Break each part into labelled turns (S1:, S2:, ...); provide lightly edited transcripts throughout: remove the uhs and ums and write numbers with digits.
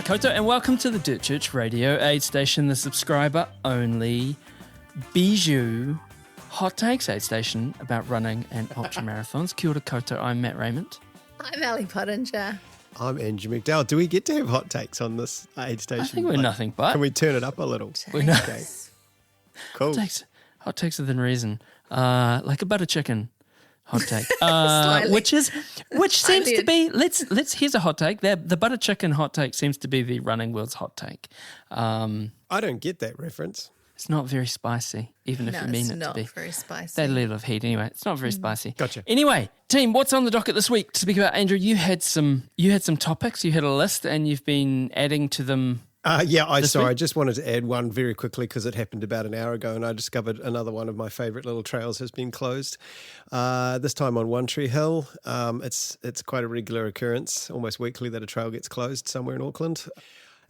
S1: ora koutou, and welcome to the Dirt Church Radio AidStation, the subscriber-only bijou hot takes AidStation about running and ultramarathons. Kia ora koutou, I'm Matt Rayment.
S2: I'm Ali Pottinger.
S3: I'm Andrew McDowall. Do we get to have hot takes on this AidStation?
S1: I think we're nothing but.
S3: Can we turn it up a little?
S1: We're not.
S3: Okay. Cool.
S1: Hot takes within reason. Like a butter chicken hot take. which seems to be, here's a hot take. The butter chicken hot take seems to be the running world's hot take.
S3: I don't get that reference.
S1: It's not very spicy, even if you mean it to be.
S2: No, it's not very spicy.
S1: That level of heat, anyway. It's not very spicy.
S3: Gotcha.
S1: Anyway, team, what's on the docket this week to speak about? Andrew, you had some topics. You had a list, and you've been adding to them.
S3: I just wanted to add one very quickly because it happened about an hour ago, and I discovered another one of my favourite little trails has been closed. This time on One Tree Hill. It's quite a regular occurrence, almost weekly, that a trail gets closed somewhere in Auckland.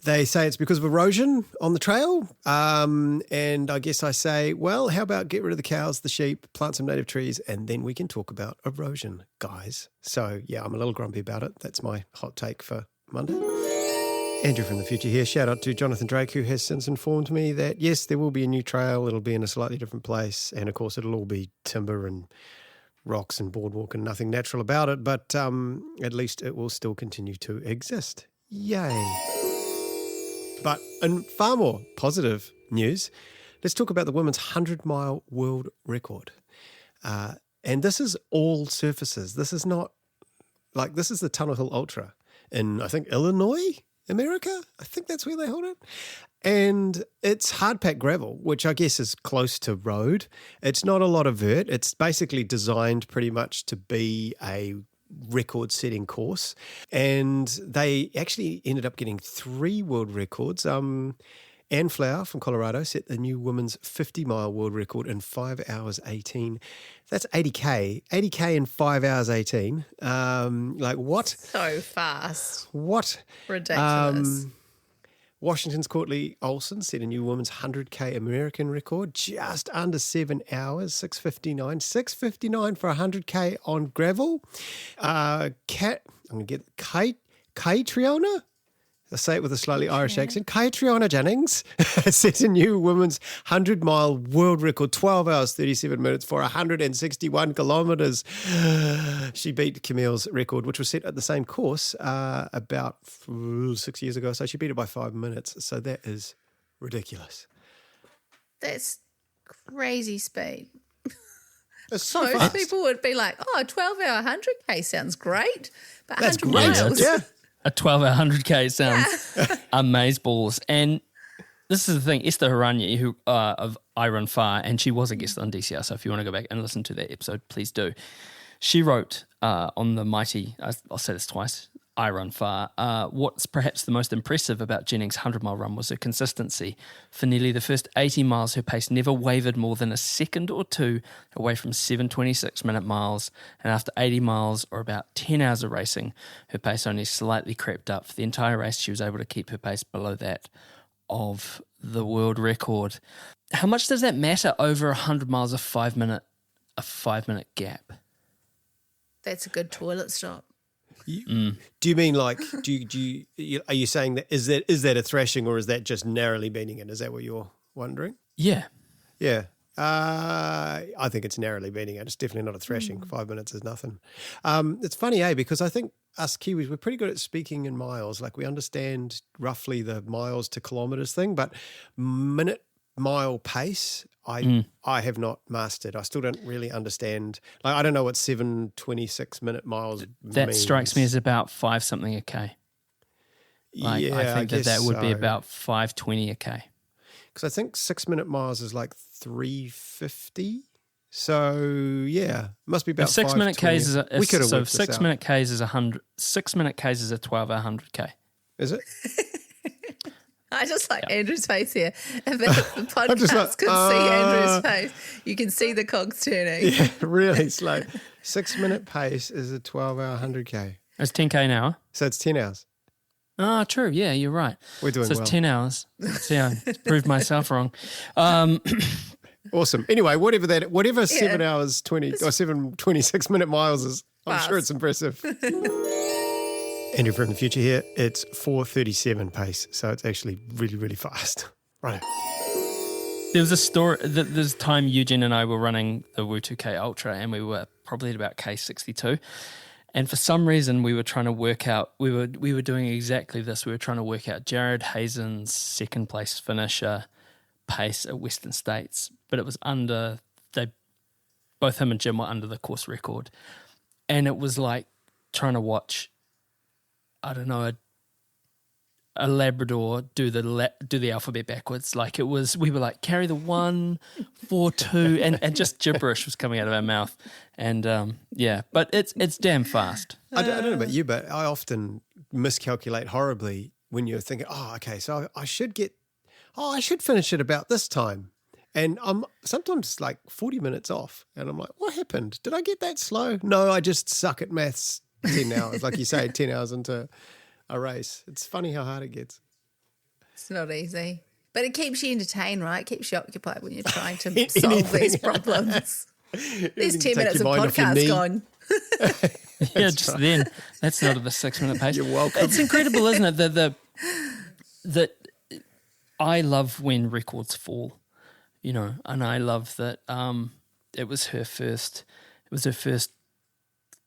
S3: They say it's because of erosion on the trail. And I guess I say, well, how about get rid of the cows, the sheep, plant some native trees, and then we can talk about erosion, guys. So, yeah, I'm a little grumpy about it. That's my hot take for Monday. Andrew from the future here. Shout out to Jonathan Drake, who has since informed me that, yes, there will be a new trail. It'll be in a slightly different place. And, of course, it'll all be timber and rocks and boardwalk and nothing natural about it. But at least it will still continue to exist. Yay. But in far more positive news, let's talk about the women's 100-mile world record. And this is all surfaces. This is not, this is the Tunnel Hill Ultra in, I think, Illinois, America. I think that's where they hold it. And it's hard-packed gravel, which I guess is close to road. It's not a lot of vert. It's basically designed pretty much to be a record-setting course, and they actually ended up getting 3 world records. Anne Flower from Colorado set the new women's 50-mile world record in 5 hours 18. That's 80K. 80K in 5 hours 18. What?
S2: So fast.
S3: What?
S2: Ridiculous.
S3: Washington's Courtney Olson set a new women's 100K American record, just under 7 hours, 6:59. 6:59 for 100K on gravel. I'm going to get Triona. I say it with a slightly Irish accent. Triona Jennings set a new women's 100-mile world record, 12 hours, 37 minutes for 161 kilometres. She beat Camille's record, which was set at the same course about 6 years ago. So she beat it by 5 minutes. So that is ridiculous.
S2: That's crazy speed.
S3: It's so
S2: Most
S3: fast.
S2: people would be like, 12-hour 100K sounds great. But
S3: That's
S2: 100
S3: great.
S2: miles.
S3: Yeah.
S1: A 12-hour 100K sounds amazeballs. And this is the thing, Esther Haranye, who of I Run Far, and she was a guest on DCR, so if you want to go back and listen to that episode, please do. She wrote on the mighty, I'll say this twice, I Run Far, what's perhaps the most impressive about Jennings' 100-mile run was her consistency. For nearly the first 80 miles, her pace never wavered more than a second or two away from 7:26-minute miles, and after 80 miles, or about 10 hours of racing, her pace only slightly crept up. For the entire race, she was able to keep her pace below that of the world record. How much does that matter over 100 miles, a 5-minute gap?
S2: That's a good toilet stop.
S3: Do you mean are you saying that is that a thrashing, or is that just narrowly beating it? Is that what you're wondering?
S1: Yeah.
S3: Yeah. I think it's narrowly beating it. It's definitely not a thrashing. 5 minutes is nothing. It's funny, because I think us Kiwis, we're pretty good at speaking in miles. Like we understand roughly the miles to kilometres thing, but mile pace, I have not mastered. I still don't really understand. I don't know what 7:26-minute miles
S1: That
S3: means.
S1: strikes me as about 5 something a K. I think that would be about 5:20 a K.
S3: Because I think 6-minute miles is like 350. So yeah, must be about
S1: 6 minute Ks is
S3: we could have
S1: so
S3: worked this
S1: 6
S3: out.
S1: minute Ks is 100. 6 minute Ks is a 12-hour 100K.
S3: Is it?
S2: I just like Andrew's face here. If the podcast could see Andrew's face, you can see the cogs turning.
S3: Yeah, really slow. 6 minute pace is a 12-hour 100K.
S1: It's 10K an hour.
S3: So it's 10 hours.
S1: Ah, true. Yeah, you're right.
S3: We're doing
S1: so
S3: well.
S1: It's 10 hours. See, I proved myself wrong.
S3: Awesome. Anyway, whatever 7 hours 20 or 7:26-minute miles is, I'm sure it's impressive. Andrew from the future here. It's 4:37 pace, so it's actually really, really fast. Right.
S1: There was a story, there's a time Eugene and I were running the Whānau Ultra, and we were probably at about K62. And for some reason, we were trying to work out, we were doing exactly this. We were trying to work out Jared Hazen's second place finisher pace at Western States, but it was both him and Jim were under the course record. And it was like trying to watch, I don't know, a Labrador do the alphabet backwards. Like it was, we were like, carry the 1, 4, 2, and just gibberish was coming out of our mouth. And but it's damn fast.
S3: I don't know about you, but I often miscalculate horribly when you're thinking, oh, okay, so I should finish at about this time. And I'm sometimes like 40 minutes off. And I'm like, what happened? Did I get that slow? No, I just suck at maths 10 hours. Like you say, 10 hours into a race. It's funny how hard it gets.
S2: It's not easy. But it keeps you entertained, right? It keeps you occupied when you're trying to solve these problems. There's 10 minutes of podcast gone.
S1: Yeah, just then. That's not at the 6-minute pace.
S3: You're welcome.
S1: It's incredible, isn't it? That I love when records fall, and I love that it was her first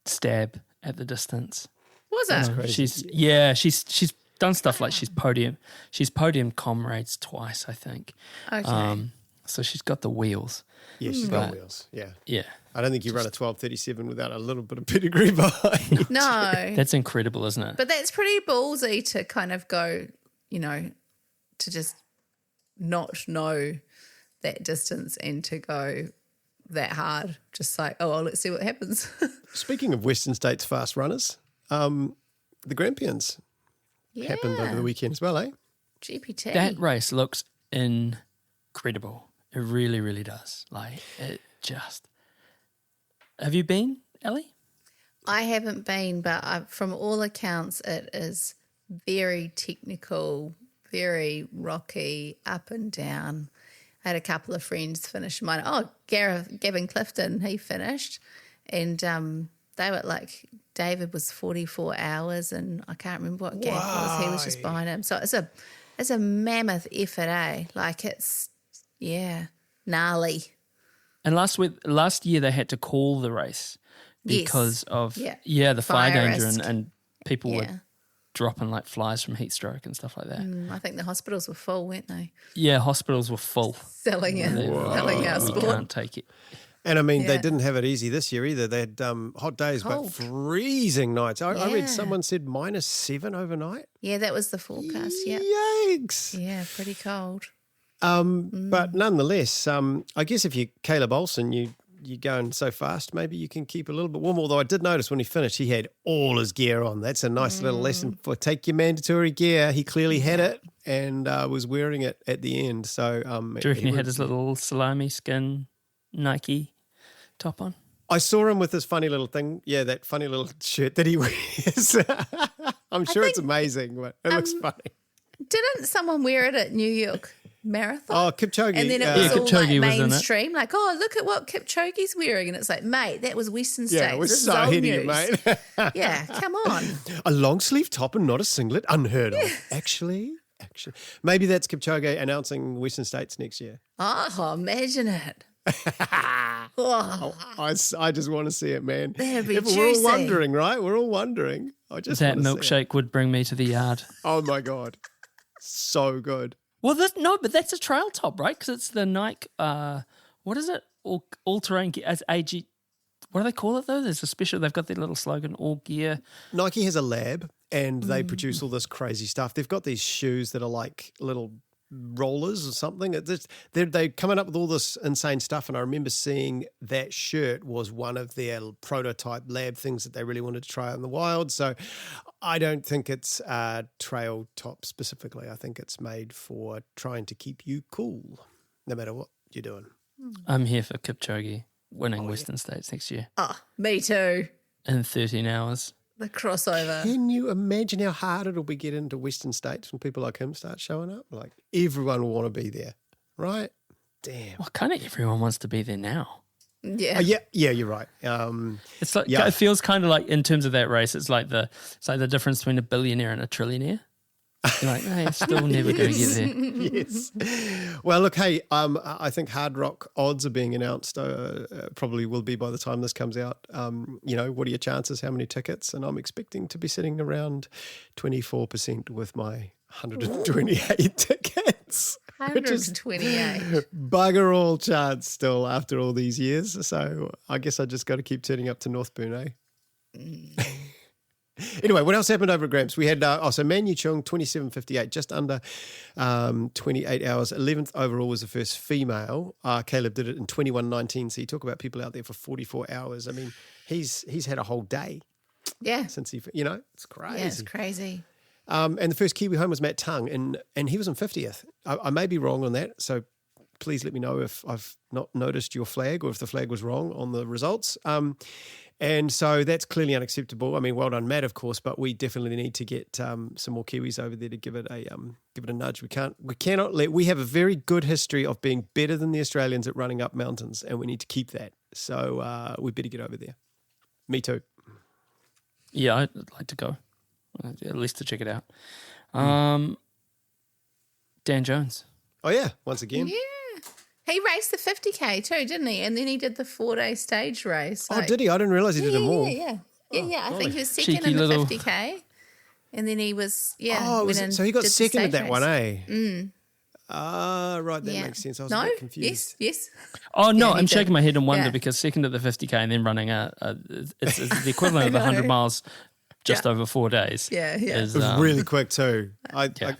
S1: stab at the distance.
S2: Was it?
S1: She's done stuff like she's podium comrades twice, I think.
S2: Okay.
S1: So she's got the wheels.
S3: Yeah, she's got wheels. Yeah.
S1: Yeah.
S3: I don't think you run a 12:37 without a little bit of pedigree behind.
S2: No.
S1: That's incredible, isn't it?
S2: But that's pretty ballsy to kind of go, to just not know that distance and to go that hard. Just like, oh, well, let's see what happens.
S3: Speaking of Western States fast runners, the Grapians happened over the weekend as well, eh?
S2: GPT.
S1: That race looks incredible. It really, really does. Like, it just... Have you been, Ellie?
S2: I haven't been, but from all accounts, it is very technical, very rocky, up and down. I had a couple of friends finish mine. Oh, Gavin Clifton, he finished. And they were like, David was 44 hours, and I can't remember what gap it was. He was just behind him. So it's a mammoth effort, eh? Like it's, gnarly.
S1: And last year they had to call the race because of the fire danger and people were dropping like flies from heat stroke and stuff like that.
S2: I think the hospitals were full, weren't they?
S1: Yeah, hospitals were full.
S2: Selling our sport.
S1: We can't take it.
S3: And I mean, they didn't have it easy this year either. They had hot days, but freezing nights. I read someone said -7 overnight.
S2: Yeah, that was the forecast. Yeah.
S3: Yikes.
S2: Yeah, pretty cold.
S3: But nonetheless, I guess if you're Caleb Olsen, you're going so fast, maybe you can keep a little bit warm. Although I did notice when he finished, he had all his gear on. That's a nice little lesson for take your mandatory gear. He clearly had it and was wearing it at the end. So,
S1: do you reckon he had his little salami skin Nike top on?
S3: I saw him with this funny little thing. Yeah, that funny little shirt that he wears. I'm sure it's amazing, but it looks funny.
S2: Didn't someone wear it at New York Marathon?
S3: Oh, Kipchoge.
S2: And then it was all
S1: Kipchoge
S2: like
S1: was in it.
S2: mainstream. Like, oh, look at what Kipchoge's wearing. And it's like, mate, that was Western States.
S3: Yeah, it was
S2: this
S3: so
S2: is old
S3: ahead
S2: news.
S3: of you, mate.
S2: Yeah, come on.
S3: A long sleeve top and not a singlet, unheard of. Actually, maybe that's Kipchoge announcing Western States next year.
S2: Oh, imagine it.
S3: I just want to see it, man.
S2: That'd be
S3: We're all
S2: juicy.
S3: wondering, right? We're all wondering. I just
S1: That
S3: want to see it.
S1: milkshake would bring me to the yard.
S3: Oh my God, so good.
S1: Well, but that's a trail top, right? Because it's the Nike, what is it? All-terrain, as AG, what do they call it though? There's a special, they've got their little slogan, all gear.
S3: Nike has a lab and they produce all this crazy stuff. They've got these shoes that are like little rollers or something. They're coming up with all this insane stuff, and I remember seeing that shirt was one of their prototype lab things that they really wanted to try out in the wild. So I don't think it's a trail top specifically. I think it's made for trying to keep you cool no matter what you're doing.
S1: I'm here for Kipchoge winning Western States next year
S2: Oh, me too.
S1: in 13 hours.
S2: The crossover.
S3: Can you imagine how hard it'll be get into Western States when people like him start showing up? Like everyone will want to be there, right? Damn.
S1: Well, kind of everyone wants to be there now.
S2: Yeah.
S3: Yeah, you're right.
S1: It's like it feels kind of like in terms of that race, it's like the difference between a billionaire and a trillionaire. You're like, hey, still never going to get there.
S3: Yes. Well, look, hey, I think Hard Rock odds are being announced. Probably will be by the time this comes out. What are your chances? How many tickets? And I'm expecting to be sitting around 24% with my 128 tickets.
S2: 128.
S3: Bugger all chance still after all these years. So I guess I just got to keep turning up to Northburn, eh? Anyway, what else happened over at Gramps? We had, so Man Yu Chung, 27.58, just under 28 hours. 11th overall was the first female. Caleb did it in 21.19. So you talk about people out there for 44 hours. I mean, he's had a whole day.
S2: Yeah.
S3: Since it's crazy.
S2: Yeah, it's crazy.
S3: And the first Kiwi home was Matt Tung, and he was in 50th. I may be wrong on that, so please let me know if I've not noticed your flag or if the flag was wrong on the results. And so that's clearly unacceptable. I mean, well done, Matt, of course, but we definitely need to get some more Kiwis over there to give it a nudge. We have a very good history of being better than the Australians at running up mountains, and we need to keep that. So we better get over there. Me too.
S1: Yeah, I'd like to go, at least to check it out. Dan Jones.
S3: Oh yeah, once again.
S2: Yeah. He raced the 50K too, didn't he? And then he did the 4-day stage race.
S3: Oh, did he? I didn't realise he did them all.
S2: Yeah. I think he was second
S1: Cheeky
S2: in the
S1: little...
S2: 50K. And then he was,
S3: so he got second at that
S2: race.
S3: one, eh? Right, that makes sense. I was a bit confused.
S2: Yes.
S1: Oh, no,
S2: Yeah,
S1: I'm shaking my head in wonder
S2: Yeah.
S1: because second at the 50K and then running it's the equivalent of 100 miles just over 4 days.
S2: Yeah.
S1: Is,
S3: It was really quick too.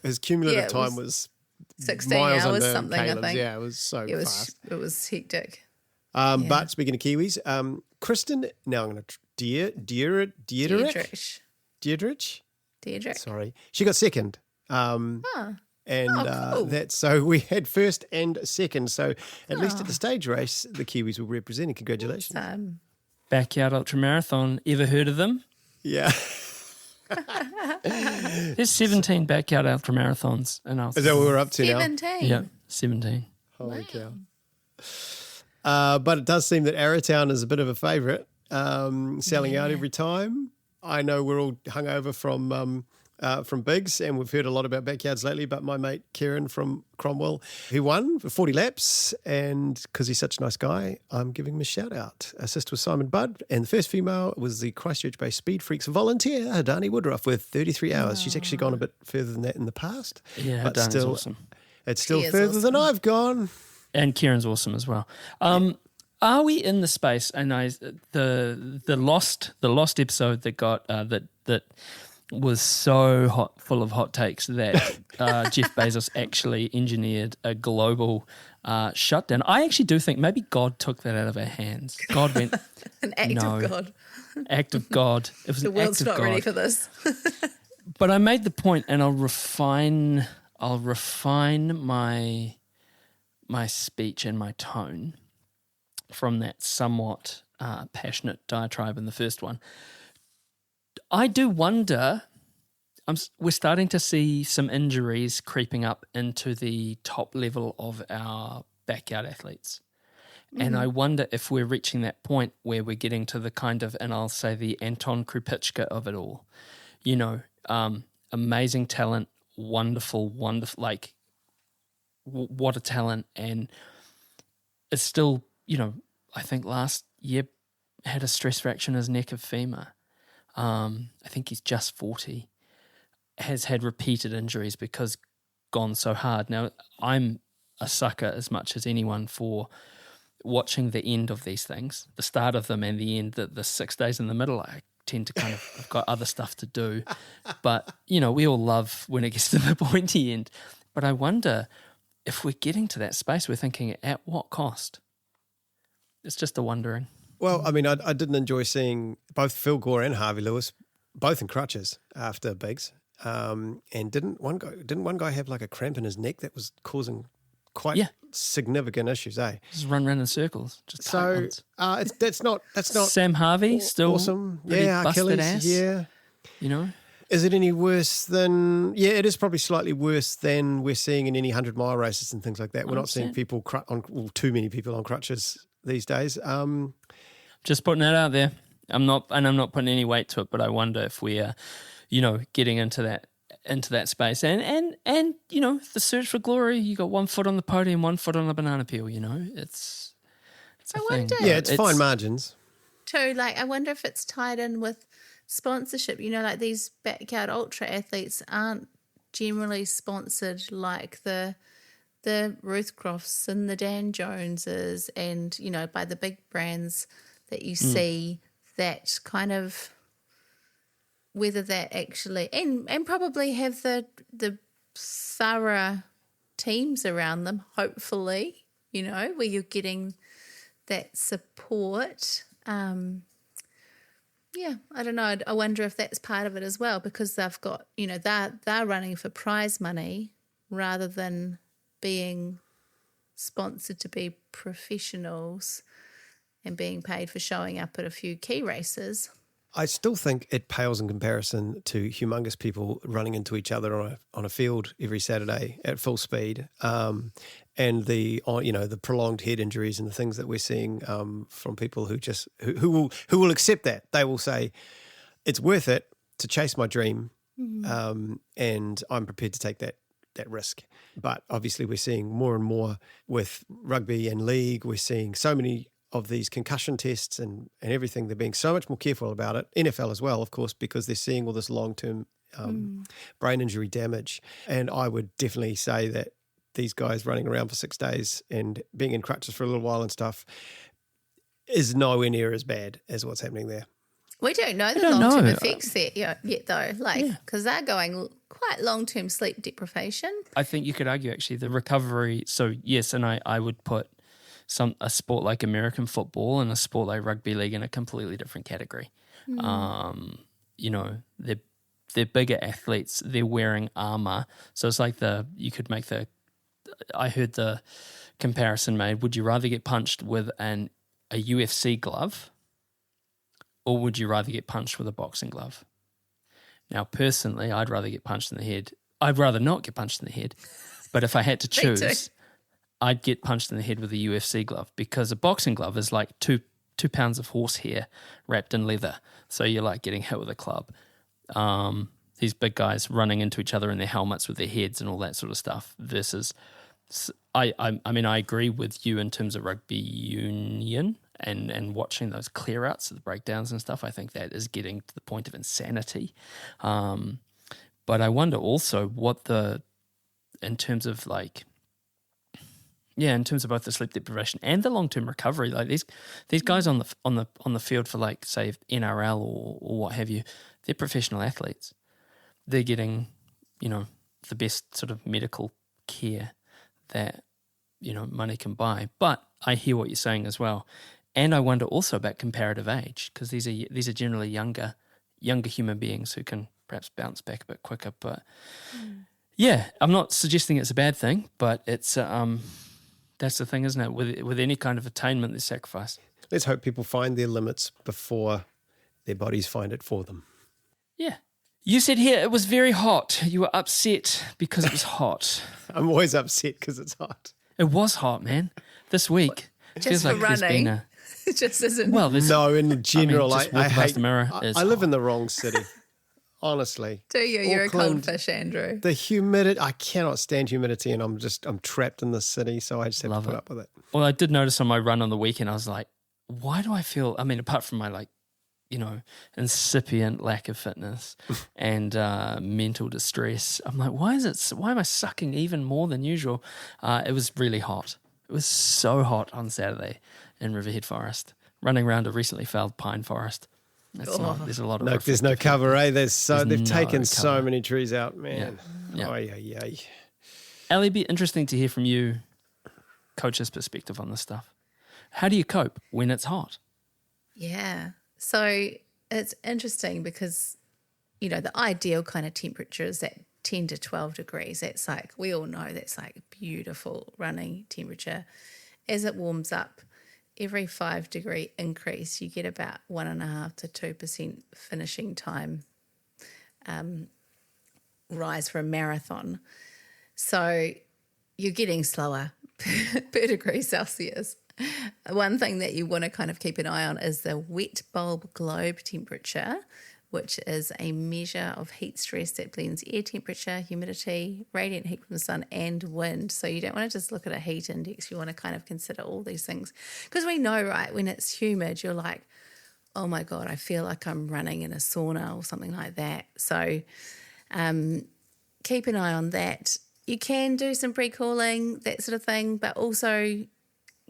S3: His cumulative
S2: it
S3: time
S2: was
S3: was
S2: 16
S3: miles
S2: hours
S3: under
S2: something,
S3: Caleb's.
S2: I think.
S3: Yeah, it was so fast.
S2: It was hectic.
S3: But speaking of Kiwis, Kristen, now I'm going to Deirdre. Sorry. She got second.
S2: Cool.
S3: That's so we had first and second. So at least at the stage race, the Kiwis were representing. Congratulations.
S1: Backyard Ultramarathon. Ever heard of them?
S3: Yeah.
S1: There's 17 backyard ultramarathons.
S3: Is that what we're up to now?
S2: 17.
S1: Yeah, 17.
S3: Holy cow. But it does seem that Arrowtown is a bit of a favourite, selling out every time. I know we're all hungover from Biggs, and we've heard a lot about backyards lately, but my mate Kieran from Cromwell, who won for 40 laps, and because he's such a nice guy, I'm giving him a shout out. Assist with Simon Budd, and the first female was the Christchurch-based Speed Freaks volunteer, Hadani Woodruff, with 33 hours. She's actually gone a bit further than that in the past.
S1: Yeah,
S3: but
S1: Hadani's
S3: still,
S1: awesome.
S3: It's still further than I've gone.
S1: And Kieran's awesome as well. Are we in the space? And the lost episode that got that was so full of hot takes that Jeff Bezos actually engineered a global shutdown. I actually do think maybe God took that out of our hands. God went
S2: An act of God.
S1: Act of God. It was
S2: The
S1: an
S2: world's
S1: act of
S2: not ready
S1: God.
S2: for this.
S1: But I made the point, and I'll refine my speech and my tone from that somewhat passionate diatribe in the first one. I do wonder, we're starting to see some injuries creeping up into the top level of our backyard athletes. And I wonder if we're reaching that point where we're getting to the kind of, and I'll say the Anton Krupicka of it all. You know, amazing talent, wonderful, like, what a talent. And it's still, you know, I think last year had a stress fracture in his neck of femur. I think he's just 40, has had repeated injuries because gone so hard. Now, I'm a sucker as much as anyone for watching the end of these things, the start of them and the end, the 6 days in the middle. I tend to kind of, I've got other stuff to do. But, you know, we all love when it gets to the pointy end. But I wonder if we're getting to that space, we're thinking, at what cost? It's just a wondering.
S3: Well, I mean, I didn't enjoy seeing both Phil Gore and Harvey Lewis both in crutches after Biggs. And didn't one guy have like a cramp in his neck that was causing quite significant issues, eh?
S1: Just run around in circles. Just tight ones.
S3: That's not
S1: Sam Harvey still
S3: awesome.
S1: Yeah, busted
S3: Achilles.
S1: ass.
S3: Yeah,
S1: you know.
S3: Is it any worse than? Yeah, it is probably slightly worse than we're seeing in any 100-mile races and things like that. We're not seeing people too many people on crutches these days.
S1: Just putting that out there. I'm not putting any weight to it, but I wonder if we are, getting into that space. And the search for glory, you got 1 foot on the podium, 1 foot on a banana peel, it's a thing.
S2: Wonder.
S3: Yeah, it's fine margins.
S2: Too, I wonder if it's tied in with sponsorship. These backyard ultra athletes aren't generally sponsored like the Ruth Crofts and the Dan Joneses and, by the big brands that you see, that kind of, whether that actually, and probably have the thorough teams around them, hopefully, where you're getting that support. I don't know. I wonder if that's part of it as well, because they've got, they're running for prize money rather than being sponsored to be professionals and being paid for showing up at a few key races.
S3: I still think it pales in comparison to humongous people running into each other on a field every Saturday at full speed, and the prolonged head injuries and the things that we're seeing from people who will accept that. They will say it's worth it to chase my dream, and I'm prepared to take that risk. But obviously, we're seeing more and more with rugby and league. We're seeing so many of these concussion tests and everything. They're being so much more careful about it. NFL as well, of course, because they're seeing all this long-term brain injury damage. And I would definitely say that these guys running around for 6 days and being in crutches for a little while and stuff is nowhere near as bad as what's happening there.
S2: We don't know the long-term effects yet though, because they're going quite long-term sleep deprivation.
S1: I think you could argue actually the recovery. So yes, and I would put a sport like American football and a sport like rugby league in a completely different category. They're bigger athletes. They're wearing armor, so it's like I heard the comparison made. Would you rather get punched with a UFC glove, or would you rather get punched with a boxing glove? Now, personally, I'd rather get punched in the head. I'd rather not get punched in the head, but if I had to choose, I'd get punched in the head with a UFC glove, because a boxing glove is like two pounds of horsehair wrapped in leather. So you're like getting hit with a club. These big guys running into each other in their helmets with their heads and all that sort of stuff versus, I agree with you in terms of rugby union and watching those clear outs of the breakdowns and stuff. I think that is getting to the point of insanity. But I wonder also in terms of both the sleep deprivation and the long-term recovery, like these guys on the field for, like, say NRL or what have you, they're professional athletes. They're getting, the best sort of medical care that, money can buy. But I hear what you're saying as well, and I wonder also about comparative age, because these are generally younger human beings who can perhaps bounce back a bit quicker. But yeah, I'm not suggesting it's a bad thing, but it's that's the thing, isn't it? With any kind of attainment, there's sacrifice.
S3: Let's hope people find their limits before their bodies find it for them.
S1: Yeah. You said here it was very hot. You were upset because it was hot.
S3: I'm always upset because it's hot.
S1: It was hot, man. This week. It feels like
S2: running.
S1: There's been a...
S2: It just isn't.
S1: Well,
S3: no, in general,
S1: I hate the mirror.
S3: I live in the wrong city. Honestly.
S2: Do you? You're
S3: Auckland,
S2: a cold fish, Andrew.
S3: The humidity, I cannot stand humidity, and I'm trapped in this city, so I just have to put up with it.
S1: Well, I did notice on my run on the weekend, I was like, why do I feel, apart from my incipient lack of fitness and mental distress, I'm like, why am I sucking even more than usual? It was really hot. It was so hot on Saturday in Riverhead Forest, running around a recently felled pine forest. There's a lot of
S3: there's no cover, eh? They've taken
S1: cover.
S3: So many trees out, man.
S1: Yeah.
S3: Oy.
S1: Ali, it'd be interesting to hear from you, coach's perspective on this stuff. How do you cope when it's hot?
S2: Yeah. So it's interesting because, the ideal kind of temperature is that 10 to 12 degrees. That's like, we all know that's like beautiful running temperature. As it warms up, every 5 degree increase, you get about 1.5 to 2% finishing time rise for a marathon. So you're getting slower per degree Celsius. One thing that you want to kind of keep an eye on is the wet bulb globe temperature, which is a measure of heat stress that blends air temperature, humidity, radiant heat from the sun, and wind. So you don't want to just look at a heat index. You want to kind of consider all these things. Because we know, right, when it's humid, you're like, oh my God, I feel like I'm running in a sauna or something like that. So keep an eye on that. You can do some pre-cooling, that sort of thing, but also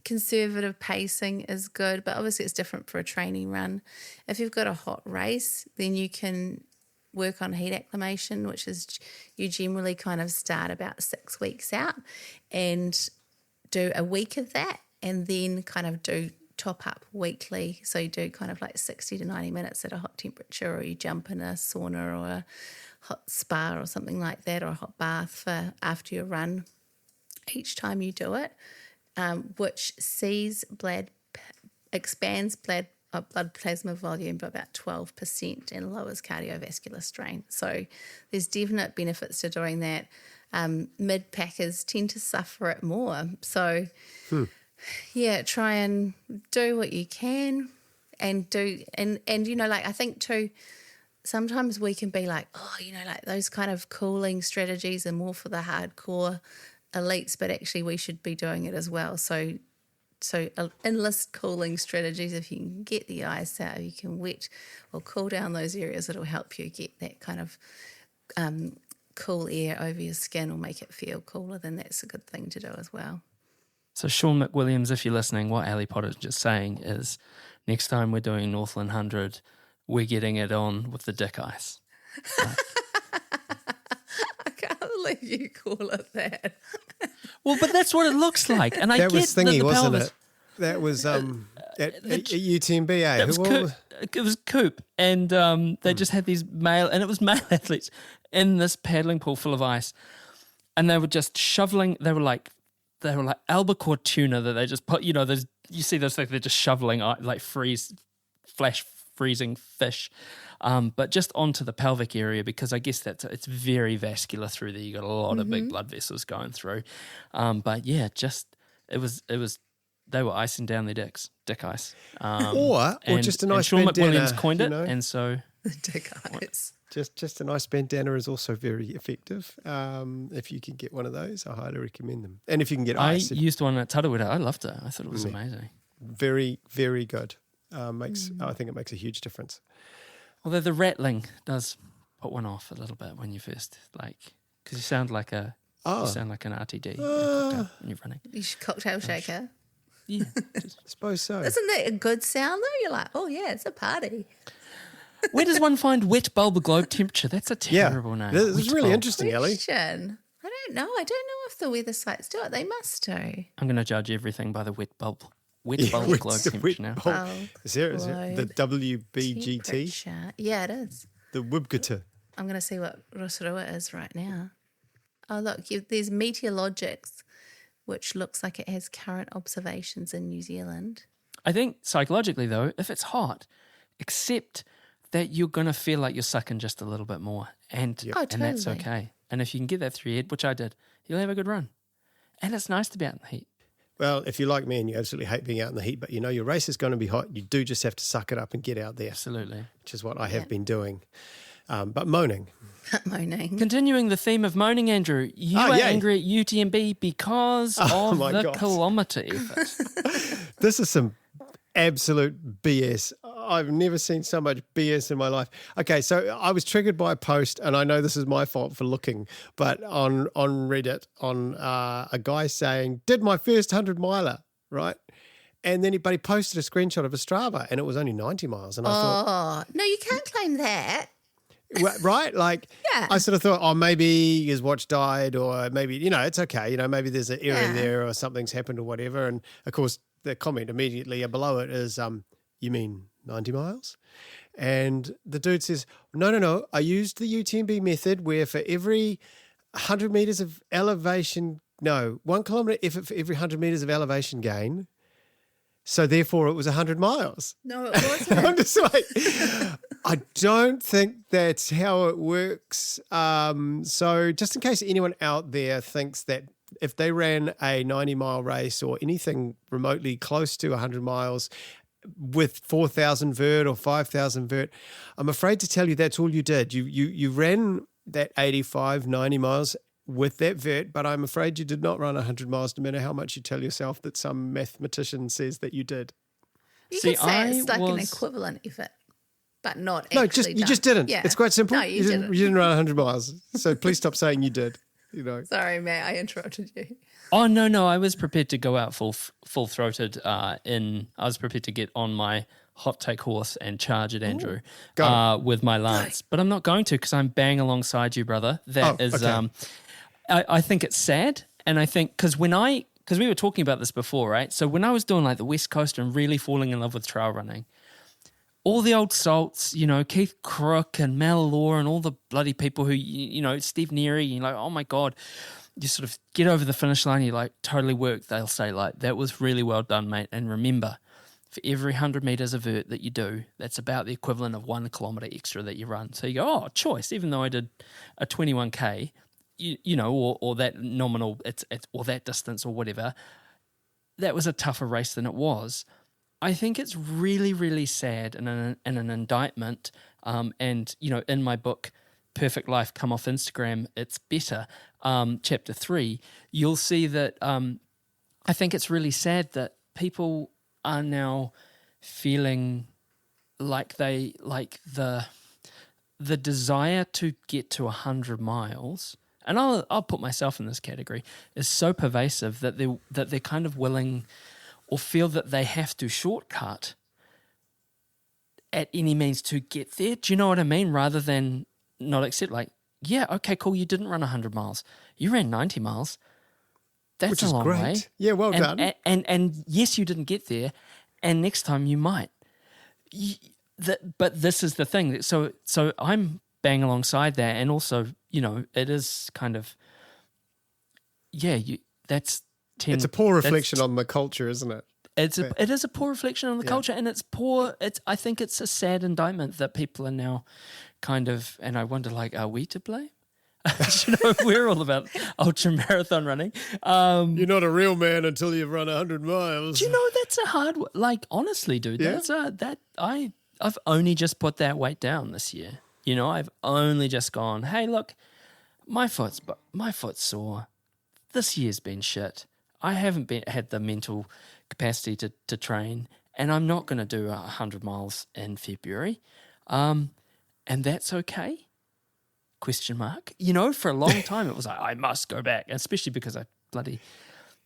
S2: conservative pacing is good, but obviously it's different for a training run. If you've got a hot race, then you can work on heat acclimation, which is you generally kind of start about 6 weeks out and do a week of that and then kind of do top up weekly. So you do kind of like 60 to 90 minutes at a hot temperature, or you jump in a sauna or a hot spa or something like that, or a hot bath for after your run each time you do it. Which expands blood plasma volume by about 12% and lowers cardiovascular strain. So there's definite benefits to doing that. Mid-packers tend to suffer it more. So, yeah, try and do what you can and do. And you know, like I think too, sometimes we can be like, oh, you know, like those kind of cooling strategies are more for the hardcore elites, but actually we should be doing it as well. So enlist cooling strategies. If you can get the ice out, you can wet or cool down those areas, it'll help you get that kind of cool air over your skin or make it feel cooler, then that's a good thing to do as well.
S1: So Sean McWilliams, if you're listening, what Ali Potter is just saying is next time we're doing Northland 100, we're getting it on with the dick ice. Right?
S2: I can't believe you call it that.
S1: Well, but that's what it looks like. And I
S3: that
S1: get
S3: was Thingy,
S1: the
S3: wasn't
S1: pelvis.
S3: it? That was at UTMB, eh?
S1: It was Coop, and they just had these male athletes in this paddling pool full of ice, and they were just shoveling. They were like albacore tuna that they just put. You know, you see those things. They're just shoveling like flash freezing fish, but just onto the pelvic area, because I guess it's very vascular through there. You got a lot of big blood vessels going through, but yeah, it was. They were icing down their dicks, dick ice,
S3: or just a nice
S1: Sean
S3: bandana.
S1: McWilliams coined it, and so
S2: Dick ice.
S3: Just a nice bandana is also very effective. If you can get one of those, I highly recommend them. And if you can get ice,
S1: I used one at Tarawera. I loved it. I thought it was amazing.
S3: Very, very good. I think it makes a huge difference.
S1: Although the rattling does put one off a little bit when you first because you sound like an RTD when you're running.
S2: You should cocktail shaker.
S1: Yeah,
S3: I suppose so.
S2: Isn't that a good sound though? You're like, oh yeah, it's a party.
S1: Where does one find wet bulb globe temperature? That's a terrible name.
S3: This is really interesting, Ellie.
S2: Question. I don't know. I don't know if the weather sites do it. They must do.
S1: I'm going to judge everything by the wet bulb globe temperature now.
S3: Is there the WBGT?
S2: Yeah, it is.
S3: The Wibgata.
S2: I'm going to see what Rotorua is right now. Oh, look, there's Meteorologics, which looks like it has current observations in New Zealand.
S1: I think psychologically, though, if it's hot, accept that you're going to feel like you're sucking just a little bit more. And that's okay. And if you can get that through your head, which I did, you'll have a good run. And it's nice to be out in the heat.
S3: Well, if you're like me and you absolutely hate being out in the heat, but you know your race is going to be hot, you do just have to suck it up and get out there.
S1: Absolutely.
S3: Which is what I have been doing. But moaning.
S2: Moaning.
S1: Continuing the theme of moaning, Andrew, you are angry at UTMB because of the kilometre effort.
S3: This is some absolute BS. I've never seen so much BS in my life. Okay, so I was triggered by a post, and I know this is my fault for looking, but on Reddit, on a guy saying, did my first 100-miler, right? And then he posted a screenshot of a Strava, and it was only 90 miles. And I thought,
S2: no, you can't claim that.
S3: Right? Like,
S2: yeah.
S3: I sort of thought, maybe his watch died, or maybe, it's okay. Maybe there's an error there, or something's happened or whatever. And of course, the comment immediately below it is, you mean 90 miles? And the dude says, no, I used the UTMB method where for every 100 meters of elevation, 1 kilometer for every 100 meters of elevation gain. So therefore it was 100 miles.
S2: No, it wasn't.
S3: I'm just like, I don't think that's how it works. So just in case anyone out there thinks that if they ran a 90-mile race or anything remotely close to 100 miles with 4,000 vert or 5,000 vert, I'm afraid to tell you that's all you did. You ran that 85, 90 miles with that vert, but I'm afraid you did not run 100 miles, no matter how much you tell yourself that some mathematician says that you did.
S2: You could say it's like an equivalent effort, but not
S3: no,
S2: actually
S3: you just didn't.
S2: Yeah.
S3: It's quite simple.
S2: No, you
S3: didn't run 100 miles, so please stop saying you did.
S2: Sorry, Matt, I interrupted you.
S1: Oh, no, I was prepared to go out full-throated I was prepared to get on my hot take horse and charge at Andrew with my lance. But I'm not going to because I'm bang alongside you, brother. That is, okay. I think it's sad. And I think, because we were talking about this before, right? So when I was doing like the West Coast and really falling in love with trail running, all the old salts, Keith Crook and Mel Law and all the bloody people who, Steve Neary, you're like, oh my God, you sort of get over the finish line, you're like, totally worked. They'll say like, that was really well done, mate. And remember, for every 100 meters of vert that you do, that's about the equivalent of 1 kilometre extra that you run. So you go, oh, choice, even though I did a 21K, or that nominal, it's or that distance or whatever, that was a tougher race than it was. I think it's really, really sad and an indictment. And, in my book, Perfect Life, Come Off Instagram, It's Better, chapter 3, you'll see that I think it's really sad that people are now feeling like the desire to get to 100 miles, and I'll put myself in this category, is so pervasive that they're kind of willing or feel that they have to shortcut at any means to get there. Do you know what I mean? Rather than not accept, like, yeah, okay, cool, you didn't run 100 miles. You ran 90 miles. That's a long way.
S3: Yeah, well done.
S1: And yes, you didn't get there, and next time you might. But this is the thing. So I'm bang alongside that, and also, it is kind of, that's 10.
S3: It's a poor reflection on the culture, isn't it?
S1: It is a poor reflection on the culture, and it's poor. I think it's a sad indictment that people are now kind of, and I wonder, like, are we to blame? We're all about ultra marathon running.
S3: You're not a real man until you've run 100 miles.
S1: Do you know that's a hard? Like, honestly, dude, I've only just put that weight down this year. I've only just gone, hey, look, my foot's sore. This year's been shit. I haven't had the mental capacity to train, and I'm not going to do 100 miles in February, and that's okay. Question mark. For a long time it was like, I must go back, especially because I bloody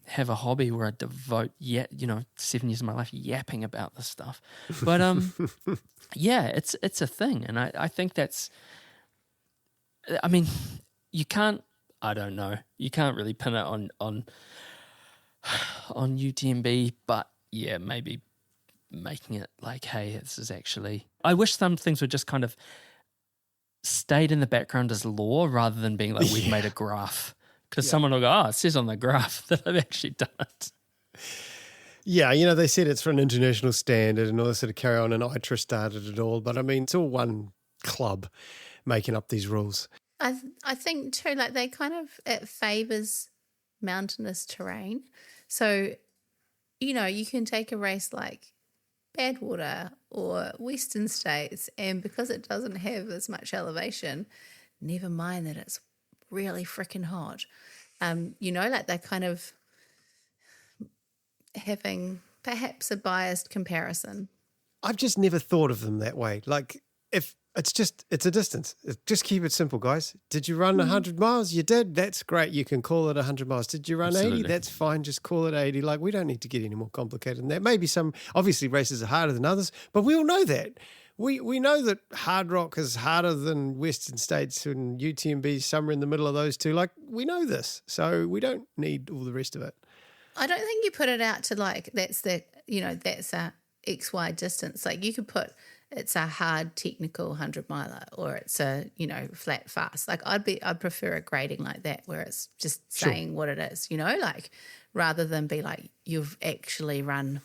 S1: have a hobby where I devote 7 years of my life yapping about this stuff. But it's a thing, and I think that's, I mean, you can't, I don't know, you can't really pin it on UTMB, but yeah, maybe making it like, hey, this is actually, I wish some things would just kind of stayed in the background as law rather than being like, we've made a graph. Because someone will go, oh, it says on the graph that I've actually done it.
S3: Yeah, they said it's for an international standard and all this sort of carry on, and ITRA started it all. But I mean, it's all one club making up these rules.
S2: I think too, like it favours mountainous terrain. So, you can take a race like Badwater or Western States, and because it doesn't have as much elevation, never mind that it's really freaking hot. Like they're kind of having perhaps a biased comparison.
S3: I've just never thought of them that way. Like, if it's a distance. Just keep it simple, guys. Did you run 100 miles? You did. That's great. You can call it 100 miles. Did you run 80? That's fine. Just call it 80. Like, we don't need to get any more complicated than that. Maybe some, obviously races are harder than others, but we all know that. We know that Hard Rock is harder than Western States, and UTMB somewhere in the middle of those two. Like, we know this, so we don't need all the rest of it.
S2: I don't think you put it out to like, that's a XY distance. Like, you could put, it's a hard technical 100 miler, or it's a, flat fast. Like, I'd prefer a grading like that, where it's just saying what it is, like, rather than be like, you've actually run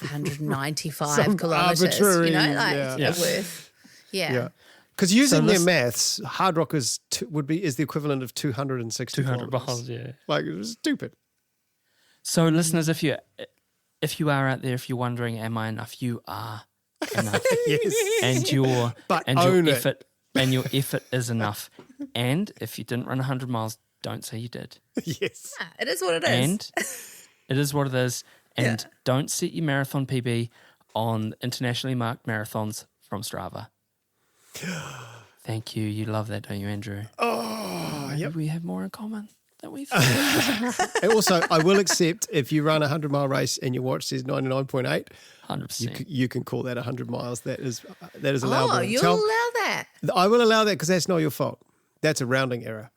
S2: 195 kilometres,
S3: arbitrary,
S2: worth. Yeah.
S3: Because using their maths, Hard Rock is the equivalent of 260
S1: 200
S3: kilometers.
S1: miles, yeah.
S3: Like, it was stupid.
S1: So, listeners, if you are out there, if you're wondering, am I enough? You are enough.
S3: Yes.
S1: And your
S3: own
S1: effort and your effort is enough. And if you didn't run 100 miles, don't say you did.
S3: Yes.
S2: Yeah, it is what it is.
S1: And it is what it is. And don't set your marathon PB on internationally marked marathons from Strava. Thank you. You love that, don't you, Andrew?
S3: Oh,
S1: Maybe
S3: yep.
S1: we have more in common than we thought.
S3: And also, I will accept if you run a 100-mile race and your watch says 99.8,
S1: 100%.
S3: you can call that 100 miles. That is allowable.
S2: Oh, you'll allow that.
S3: I will allow that because that's not your fault. That's a rounding error.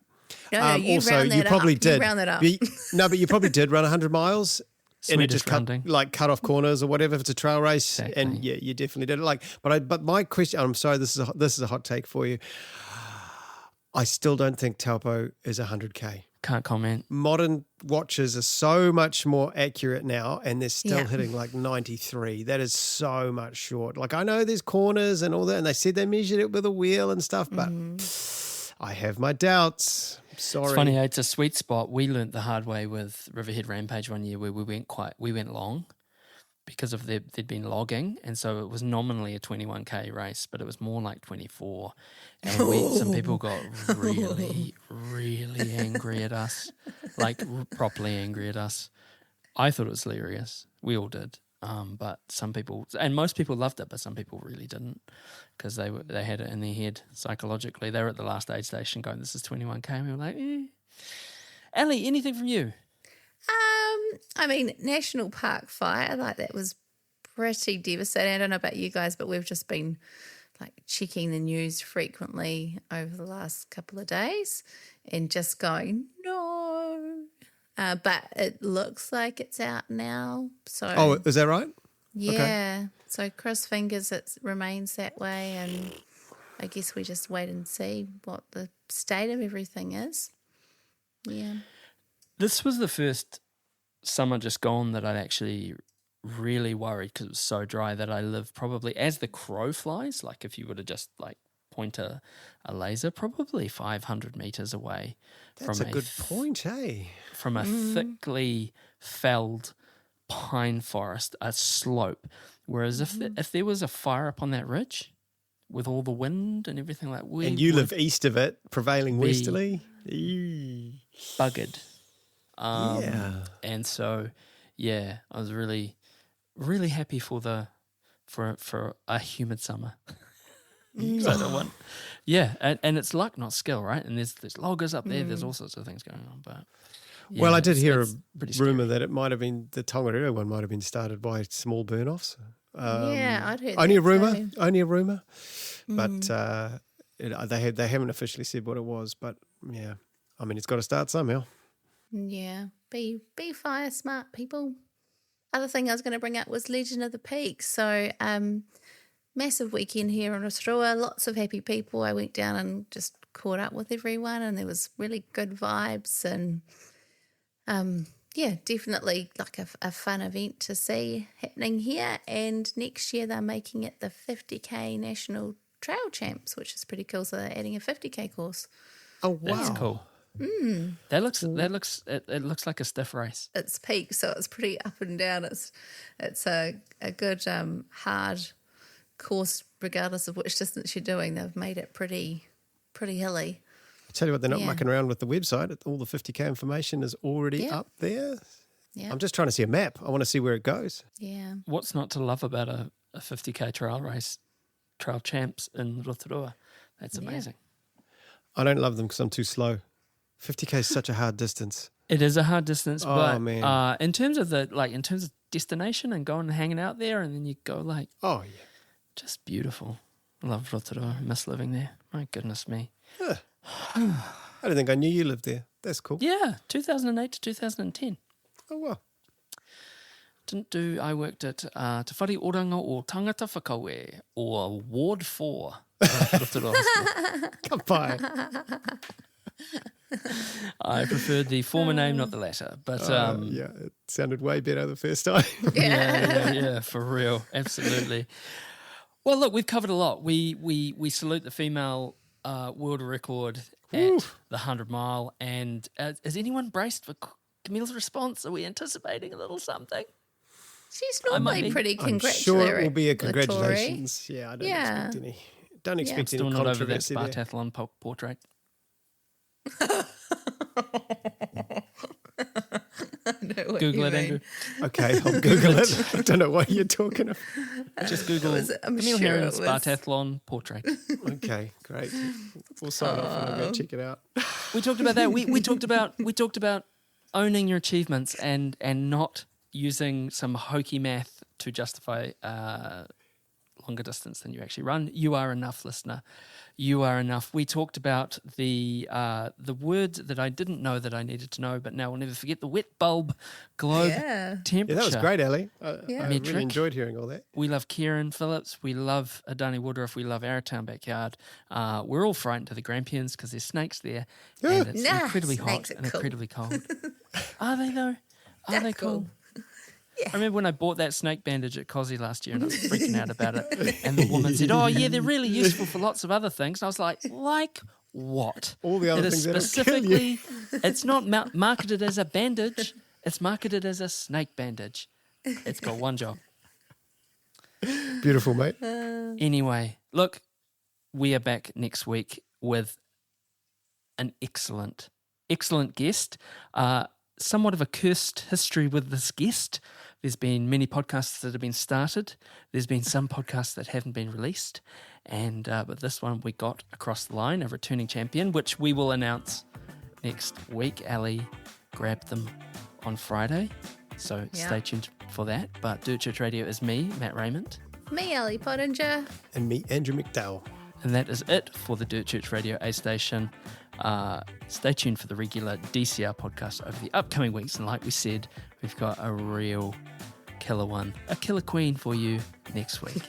S2: No, you
S3: also,
S2: round that
S3: you probably
S2: up.
S3: did.
S2: You round that up.
S3: But you probably did run 100 miles. And it
S1: Swedish
S3: just
S1: rounding.
S3: cut off corners or whatever if it's a trail race.
S1: Exactly.
S3: And yeah, you definitely did it. But my question, I'm sorry, this is a hot take for you. I still don't think Taupo is 100K.
S1: Can't comment.
S3: Modern watches are so much more accurate now, and they're still hitting like 93. That is so much short. Like, I know there's corners and all that, and they said they measured it with a wheel and stuff, but I have my doubts. Sorry.
S1: It's funny, it's a sweet spot. We learnt the hard way with Riverhead Rampage one year where we went long because of there'd been logging, and so it was nominally a 21K race, but it was more like 24. And some people got really, really angry at us, like properly angry at us. I thought it was hilarious. We all did. But some people, and most people loved it, but some people really didn't because they had it in their head psychologically. They were at the last aid station going, this is 21K. And we were like, Ellie, anything from you?
S2: I mean, National Park Fire, like that was pretty devastating. I don't know about you guys, but we've just been like checking the news frequently over the last couple of days and just going, no. But it looks like it's out now. So
S3: Is that right?
S2: yeah.
S3: Okay.
S2: So cross fingers it remains that way, and I guess we just wait and see what the state of everything is. Yeah.
S1: This was the first summer just gone that I'd actually really worried because it was so dry that I lived probably as the crow flies, like if you were to just like point a laser, probably 500 metres away.
S3: That's a good point, hey?
S1: From a thickly felled pine forest, a slope. Whereas if there was a fire up on that ridge with all the wind and everything like that,
S3: and you live east of it, prevailing westerly,
S1: buggered. And so, I was really, really happy for a humid summer. So I don't want, and it's luck, not skill, right? And there's loggers up there. There's all sorts of things going on, but. Yeah,
S3: well, I did hear a
S1: scary.
S3: rumour that it might have been the Tongariro one might have been started by small burn-offs.
S2: I'd heard
S3: only
S2: that
S3: a rumour, but they haven't officially said what it was. But yeah, I mean, it's got to start somehow.
S2: Yeah, be fire smart, people. Other thing I was going to bring up was Legend of the Peak. So, massive weekend here in Rotorua, lots of happy people. I went down and just caught up with everyone, and there was really good vibes, and definitely like a fun event to see happening here. And next year they're making it the 50K National Trail Champs, which is pretty cool. So they're adding a 50K course.
S3: Oh wow,
S1: that's cool. That looks like a stiff race.
S2: It's peak, so it's pretty up and down. It's a good hard course, regardless of which distance you're doing. They've made it pretty hilly.
S3: I tell you what, they're not mucking around with the website. All the 50K information is already up there. Yeah. I'm just trying to see a map. I want to see where it goes.
S2: Yeah.
S1: What's not to love about a 50K trail race, trail champs in Rotorua? That's amazing.
S3: I don't love them because I'm too slow. 50K is such a hard distance.
S1: It is a hard distance, but
S3: man.
S1: in terms of destination and going and hanging out there, and then you go like, just beautiful. I love Rotorua. I miss living there. My goodness me.
S3: I don't think I knew you lived there. That's cool.
S1: Yeah, 2008 to 2010.
S3: Oh wow.
S1: I worked at Te Whare Oranga o Tangata Whakaue, or Ward 4 of Rotorua Hospital.
S3: Kapai.
S1: I preferred the former name, not the latter. But
S3: it sounded way better the first time.
S1: yeah, for real, absolutely. Well, look, we've covered a lot. We salute the female world record at the 100-mile. And is anyone braced for Camille's response? Are we anticipating a little something?
S2: She's normally pretty
S3: I'm
S2: congratulatory.
S3: sure it will be a congratulations. Yeah, I don't expect any. Don't expect any
S1: Still not over that
S3: controversy there.
S1: Spartathlon portrait. Google it, Andrew.
S3: Okay, I'll Google it. I don't know what you're talking about.
S1: Just Google
S2: I'm
S1: Camille
S2: sure
S1: Herron
S2: it was.
S1: Spartathlon portrait.
S3: Okay, great. We'll sign off and I'll go check it out.
S1: We talked about that. We talked about owning your achievements and not using some hokey math to justify longer distance than you actually run. You are enough, listener. You are enough. We talked about the word that I didn't know that I needed to know, but now I'll never forget, the wet bulb globe temperature.
S3: Yeah, that was great, Ali. I
S1: Metric.
S3: really enjoyed hearing all that.
S1: We love Kieran Phillips. We love Adani Woodruff. We love Arrowtown Backyard. We're all frightened of the Grampians because there's snakes there, and it's incredibly hot and incredibly cold. Are they though? Are they cool?
S2: Yeah.
S1: I remember when I bought that snake bandage at Cozzy last year and I was freaking out about it. And the woman said, "Oh, yeah, they're really useful for lots of other things." And I was like what?
S3: All the other
S1: It is
S3: things that'll kill you.
S1: specifically, it's not marketed as a bandage. It's marketed as a snake bandage. It's got one job.
S3: Beautiful, mate.
S1: Anyway, look, we are back next week with an excellent guest. Somewhat of a cursed history with this guest. There's been many podcasts that have been started. There's been some podcasts that haven't been released. And but this one we got across the line, a returning champion, which we will announce next week. Ali grabbed them on Friday. So stay tuned for that. But Dirt Church Radio is me, Matt Rayment.
S2: Me, Ali Pottinger.
S3: And me, Andrew McDowall.
S1: And that is it for the Dirt Church Radio AidStation. Stay tuned for the regular DCR podcast over the upcoming weeks. And like we said, we've got a real killer one, a killer queen for you next week.